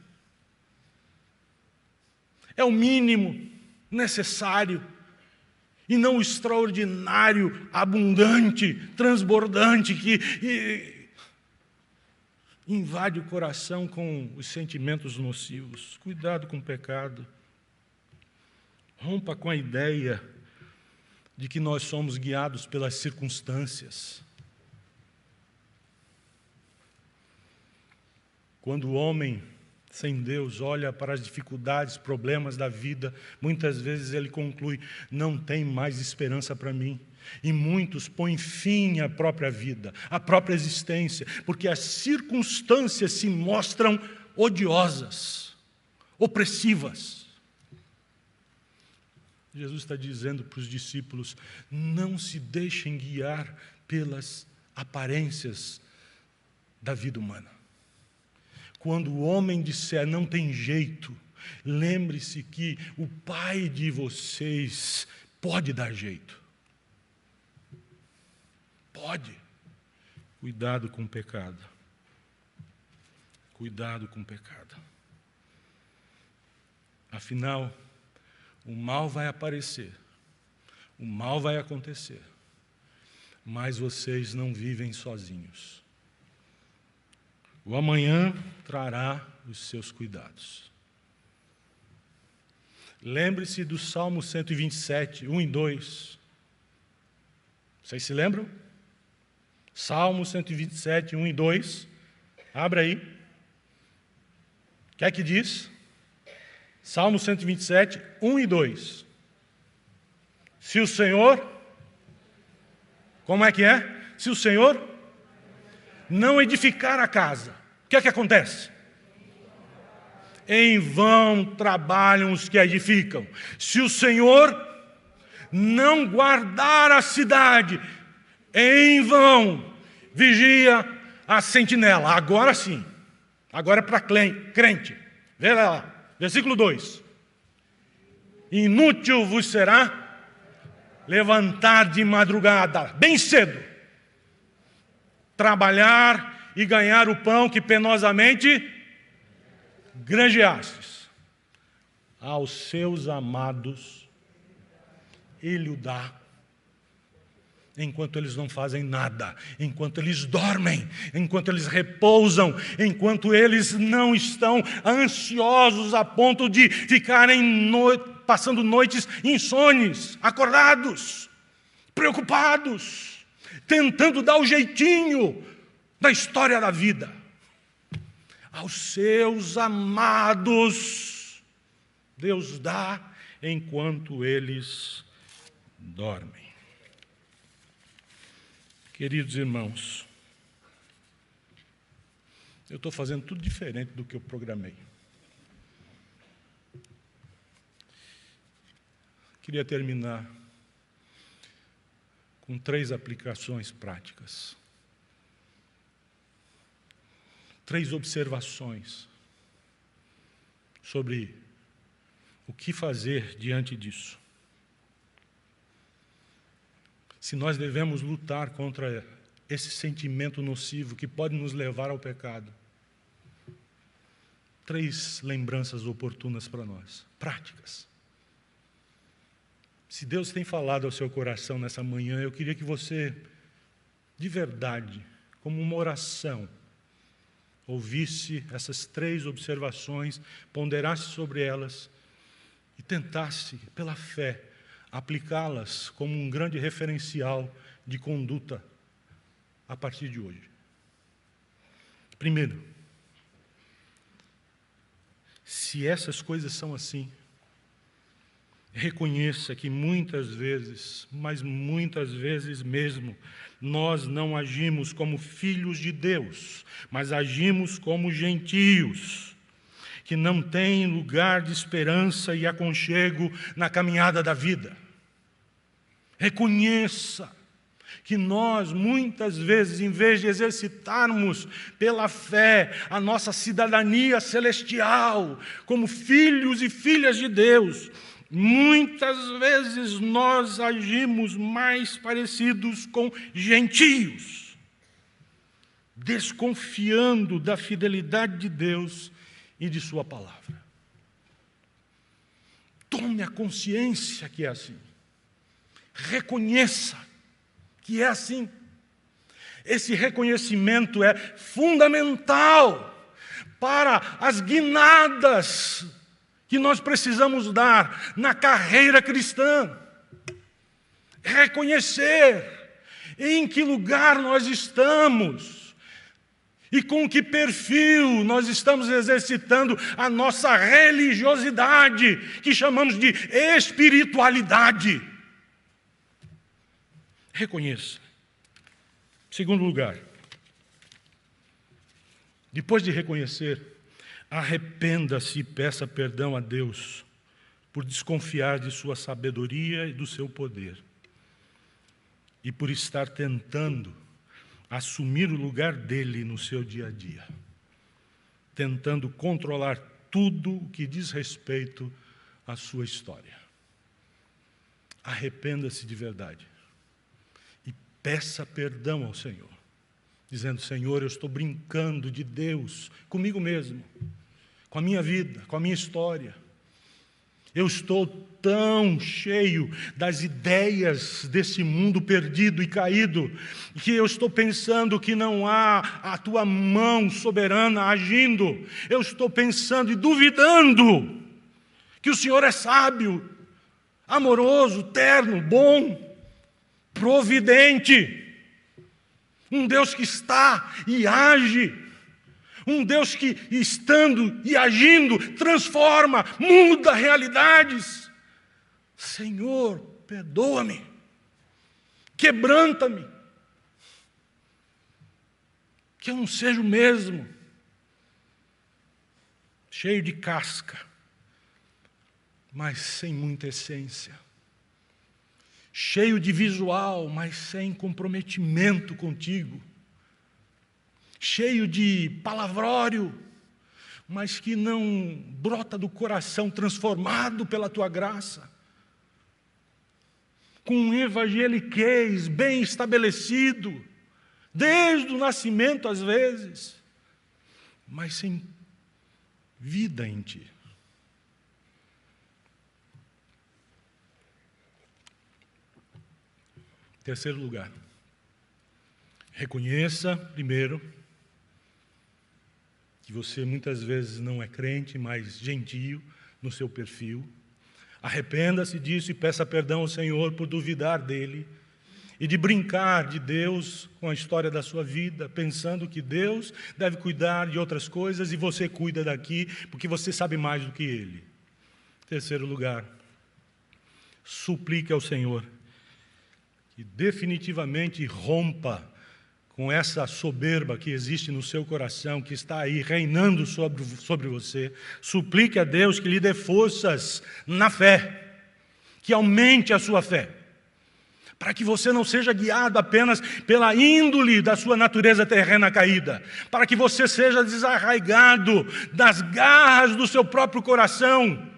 é o mínimo necessário e não o extraordinário, abundante, transbordante, que invade o coração com os sentimentos nocivos. Cuidado com o pecado. Rompa com a ideia de que nós somos guiados pelas circunstâncias. Quando o homem sem Deus olha para as dificuldades, problemas da vida, muitas vezes ele conclui: não tem mais esperança para mim. E muitos põem fim à própria vida, à própria existência, porque as circunstâncias se mostram odiosas, opressivas. Jesus está dizendo para os discípulos: não se deixem guiar pelas aparências da vida humana. Quando o homem disser não tem jeito, lembre-se que o Pai de vocês pode dar jeito. Pode. Cuidado com o pecado. Cuidado com o pecado. Afinal, o mal vai aparecer, o mal vai acontecer, mas vocês não vivem sozinhos. O amanhã trará os seus cuidados. Lembre-se do Salmo 127, 1 e 2. Vocês se lembram? Salmo 127, 1 e 2. Abra aí. O que é que diz? Salmo 127, 1 e 2. Se o Senhor... Como é que é? Se o Senhor não edificar a casa, o que é que acontece? Em vão trabalham os que a edificam. Se o Senhor não guardar a cidade, em vão vigia a sentinela. Agora sim, agora é para crente. Vê lá, versículo 2. Inútil vos será levantar de madrugada, bem cedo, trabalhar e ganhar o pão que penosamente granjeastes. Aos seus amados Ele o dá, enquanto eles não fazem nada, enquanto eles dormem, enquanto eles repousam, enquanto eles não estão ansiosos a ponto de ficarem passando noites insones, acordados, preocupados, tentando dar o jeitinho da história da vida. Aos seus amados, Deus dá enquanto eles dormem. Queridos irmãos, eu estou fazendo tudo diferente do que eu programei. Queria terminar com 3 aplicações práticas. 3 observações sobre o que fazer diante disso. Se nós devemos lutar contra esse sentimento nocivo que pode nos levar ao pecado. 3 lembranças oportunas para nós, práticas. Se Deus tem falado ao seu coração nessa manhã, eu queria que você, de verdade, como uma oração, ouvisse essas 3 observações, ponderasse sobre elas e tentasse, pela fé, aplicá-las como um grande referencial de conduta a partir de hoje. Primeiro, se essas coisas são assim, reconheça que muitas vezes, mas muitas vezes mesmo, nós não agimos como filhos de Deus, mas agimos como gentios, que não têm lugar de esperança e aconchego na caminhada da vida. Reconheça que nós, muitas vezes, em vez de exercitarmos pela fé a nossa cidadania celestial, como filhos e filhas de Deus, muitas vezes nós agimos mais parecidos com gentios, desconfiando da fidelidade de Deus e de sua palavra. Tome a consciência que é assim. Reconheça que é assim. Esse reconhecimento é fundamental para as guinadas que nós precisamos dar na carreira cristã. Reconhecer em que lugar nós estamos e com que perfil nós estamos exercitando a nossa religiosidade, que chamamos de espiritualidade. Reconheça. Segundo lugar, depois de reconhecer, arrependa-se e peça perdão a Deus por desconfiar de sua sabedoria e do seu poder e por estar tentando assumir o lugar dele no seu dia a dia, tentando controlar tudo o que diz respeito à sua história. Arrependa-se de verdade e peça perdão ao Senhor, dizendo: Senhor, eu estou brincando de Deus comigo mesmo, com a minha vida, com a minha história. Eu estou tão cheio das ideias desse mundo perdido e caído, que eu estou pensando que não há a tua mão soberana agindo. Eu estou pensando e duvidando que o Senhor é sábio, amoroso, terno, bom, providente. Um Deus que está e age. Um Deus que, estando e agindo, transforma, muda realidades. Senhor, perdoa-me, quebranta-me, que eu não seja o mesmo, cheio de casca, mas sem muita essência, cheio de visual, mas sem comprometimento contigo, cheio de palavrório, mas que não brota do coração transformado pela tua graça, com um evangeliquez bem estabelecido, desde o nascimento às vezes, mas sem vida em ti. Terceiro lugar, reconheça primeiro que você muitas vezes não é crente, mas gentio no seu perfil. Arrependa-se disso e peça perdão ao Senhor por duvidar dele e de brincar de Deus com a história da sua vida, pensando que Deus deve cuidar de outras coisas e você cuida daqui, porque você sabe mais do que ele. Terceiro lugar, suplique ao Senhor que definitivamente rompa com essa soberba que existe no seu coração, que está aí reinando sobre você. Suplique a Deus que lhe dê forças na fé, que aumente a sua fé, para que você não seja guiado apenas pela índole da sua natureza terrena caída, para que você seja desarraigado das garras do seu próprio coração,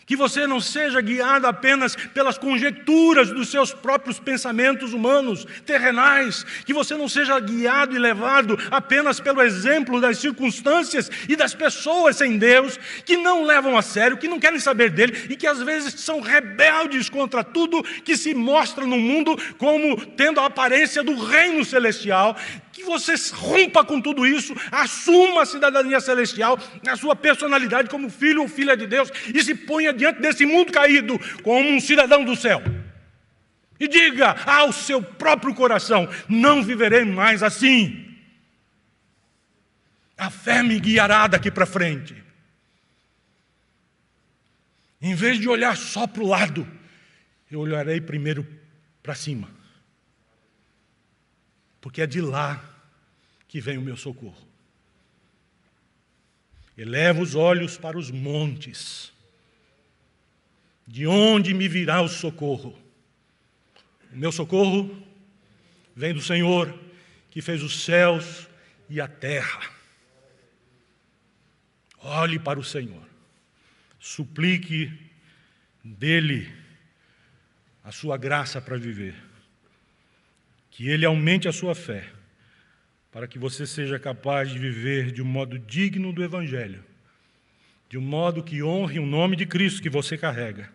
que você não seja guiado apenas pelas conjecturas dos seus próprios pensamentos humanos, terrenais, que você não seja guiado e levado apenas pelo exemplo das circunstâncias e das pessoas sem Deus, que não levam a sério, que não querem saber dele e que às vezes são rebeldes contra tudo que se mostra no mundo como tendo a aparência do reino celestial. Que você rompa com tudo isso, assuma a cidadania celestial, a sua personalidade como filho ou filha de Deus e se ponha diante desse mundo caído como um cidadão do céu. E diga ao seu próprio coração: não viverei mais assim. A fé me guiará daqui para frente. Em vez de olhar só para o lado, eu olharei primeiro para cima. Porque é de lá que vem o meu socorro. Eleva os olhos para os montes. De onde me virá o socorro? O meu socorro vem do Senhor, que fez os céus e a terra. Olhe para o Senhor. Suplique dele a sua graça para viver. Que ele aumente a sua fé, para que você seja capaz de viver de um modo digno do Evangelho, de um modo que honre o nome de Cristo que você carrega,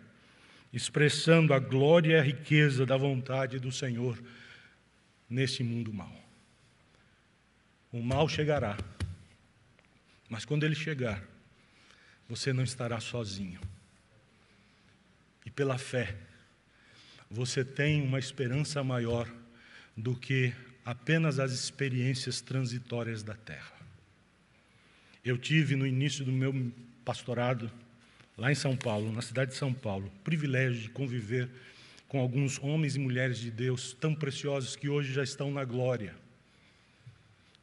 expressando a glória e a riqueza da vontade do Senhor nesse mundo mau. O mal chegará, mas quando ele chegar, você não estará sozinho. E pela fé, você tem uma esperança maior do que apenas as experiências transitórias da terra. Eu tive, no início do meu pastorado, lá em São Paulo, na cidade de São Paulo, o privilégio de conviver com alguns homens e mulheres de Deus tão preciosos que hoje já estão na glória.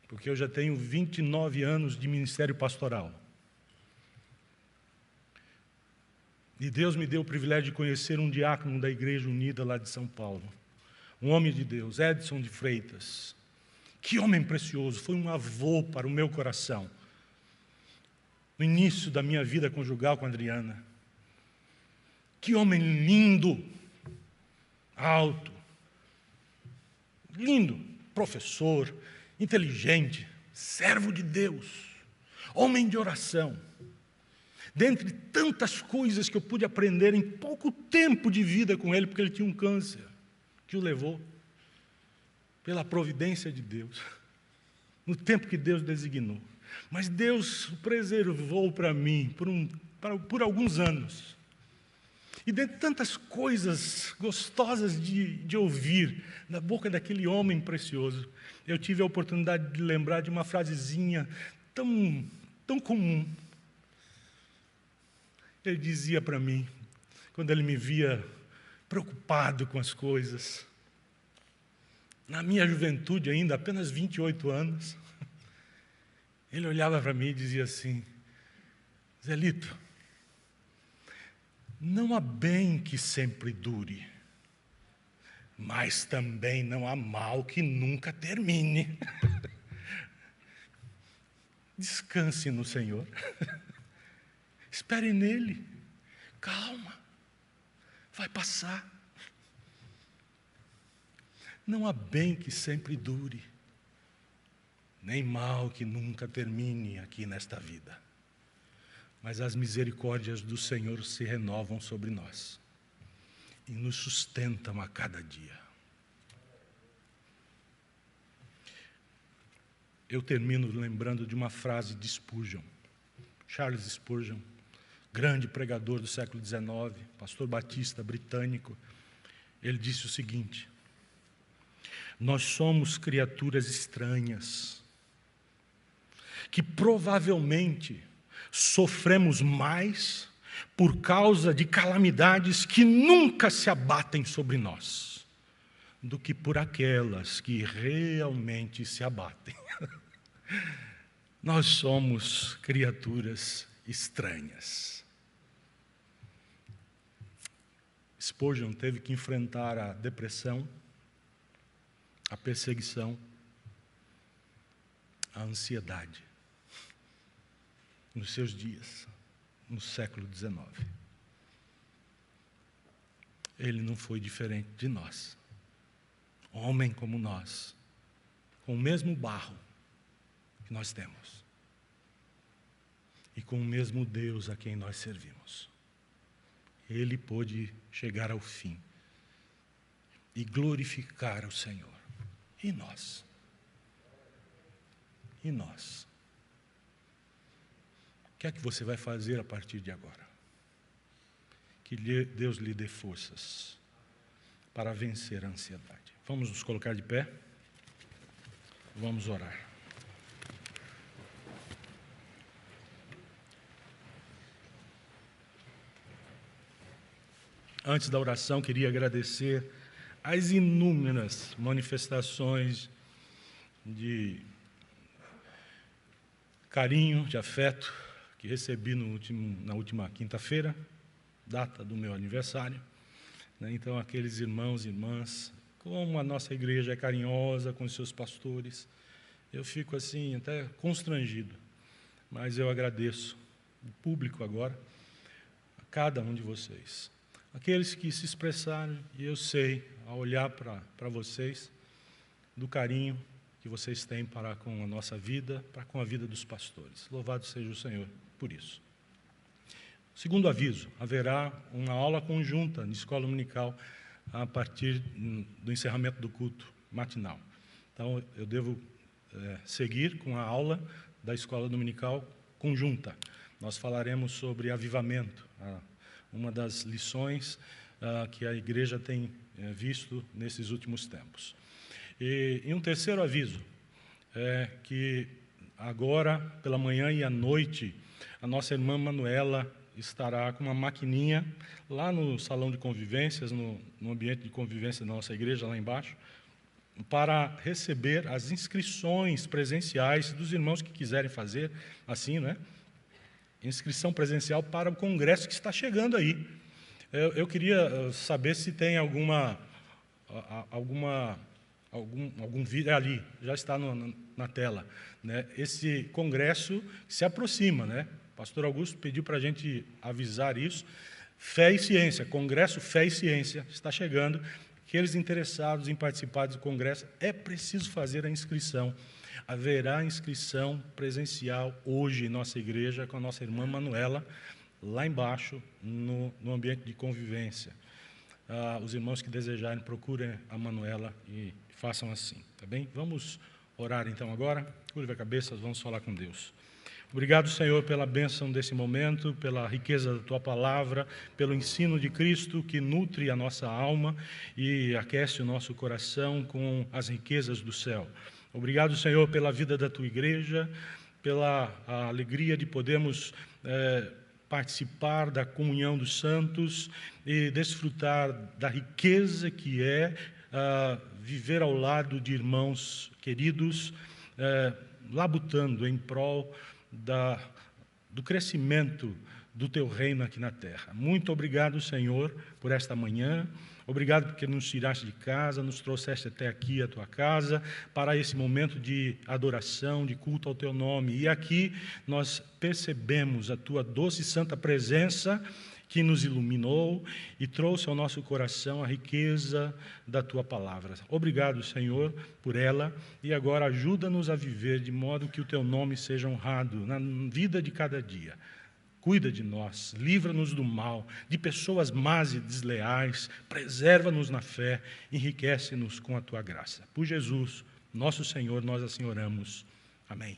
Porque eu já tenho 29 anos de ministério pastoral. E Deus me deu o privilégio de conhecer um diácono da Igreja Unida lá de São Paulo. Um homem de Deus, Edson de Freitas. Que homem precioso, foi um avô para o meu coração. No início da minha vida conjugal com a Adriana. Que homem lindo, alto, lindo, professor, inteligente, servo de Deus, homem de oração. Dentre tantas coisas que eu pude aprender em pouco tempo de vida com ele, porque ele tinha um câncer que o levou, pela providência de Deus, no tempo que Deus designou. Mas Deus o preservou para mim por alguns anos. E dentre tantas coisas gostosas de ouvir da boca daquele homem precioso, eu tive a oportunidade de lembrar de uma frasezinha tão comum. Ele dizia para mim, quando ele me via preocupado com as coisas, na minha juventude ainda, apenas 28 anos, ele olhava para mim e dizia assim: Zelito, não há bem que sempre dure, mas também não há mal que nunca termine. Descanse no Senhor. Espere nele. Calma. Vai passar. Não há bem que sempre dure, nem mal que nunca termine aqui nesta vida. Mas as misericórdias do Senhor se renovam sobre nós e nos sustentam a cada dia. Eu termino lembrando de uma frase de Spurgeon, Charles Spurgeon, grande pregador do século XIX, pastor batista britânico. Ele disse o seguinte: nós somos criaturas estranhas, que provavelmente sofremos mais por causa de calamidades que nunca se abatem sobre nós, do que por aquelas que realmente se abatem. Nós somos criaturas estranhas. Spurgeon teve que enfrentar a depressão, a perseguição, a ansiedade nos seus dias, no século XIX. Ele não foi diferente de nós. Homem como nós, com o mesmo barro que nós temos e com o mesmo Deus a quem nós servimos. Ele pôde chegar ao fim e glorificar o Senhor. E nós? E nós? O que é que você vai fazer a partir de agora? Que Deus lhe dê forças para vencer a ansiedade. Vamos nos colocar de pé? Vamos orar. Antes da oração, queria agradecer as inúmeras manifestações de carinho, de afeto, que recebi na última quinta-feira, data do meu aniversário. Então, aqueles irmãos e irmãs, como a nossa igreja é carinhosa com os seus pastores, eu fico assim, até constrangido, mas eu agradeço o público agora, a cada um de vocês. Aqueles que se expressaram, e eu sei, ao olhar para vocês, do carinho que vocês têm para com a nossa vida, para com a vida dos pastores. Louvado seja o Senhor por isso. Segundo aviso, haverá uma aula conjunta de escola dominical a partir do encerramento do culto matinal. Então, eu devo seguir com a aula da escola dominical conjunta. Nós falaremos sobre avivamento, uma das lições que a igreja tem visto nesses últimos tempos. E um terceiro aviso é que agora, pela manhã e à noite, a nossa irmã Manuela estará com uma maquininha lá no salão de convivências, no ambiente de convivência da nossa igreja, lá embaixo, para receber as inscrições presenciais dos irmãos que quiserem fazer, assim, né? Inscrição presencial para o congresso que está chegando aí. Eu queria saber se tem algum vídeo ali, já está na tela, né? Esse congresso se aproxima, né? O pastor Augusto pediu para a gente avisar isso. Fé e Ciência, Congresso Fé e Ciência, está chegando. Aqueles interessados em participar do congresso, é preciso fazer a inscrição. Haverá inscrição presencial hoje em nossa igreja com a nossa irmã Manuela, lá embaixo, no ambiente de convivência. Os irmãos que desejarem, procurem a Manuela e façam assim, tá bem? Vamos orar então agora. Curva a cabeça, vamos falar com Deus. Obrigado, Senhor, pela bênção desse momento, pela riqueza da Tua palavra, pelo ensino de Cristo que nutre a nossa alma e aquece o nosso coração com as riquezas do céu. Obrigado, Senhor, pela vida da Tua igreja, pela alegria de podermos participar da comunhão dos santos e desfrutar da riqueza que é viver ao lado de irmãos queridos, labutando em prol do crescimento do Teu reino aqui na terra. Muito obrigado, Senhor, por esta manhã. Obrigado porque nos tiraste de casa, nos trouxeste até aqui, a Tua casa, para esse momento de adoração, de culto ao Teu nome. E aqui nós percebemos a Tua doce e santa presença que nos iluminou e trouxe ao nosso coração a riqueza da Tua palavra. Obrigado, Senhor, por ela, e agora ajuda-nos a viver de modo que o Teu nome seja honrado na vida de cada dia. Cuida de nós, livra-nos do mal, de pessoas más e desleais, preserva-nos na fé, enriquece-nos com a Tua graça. Por Jesus, nosso Senhor, nós assim oramos. Amém.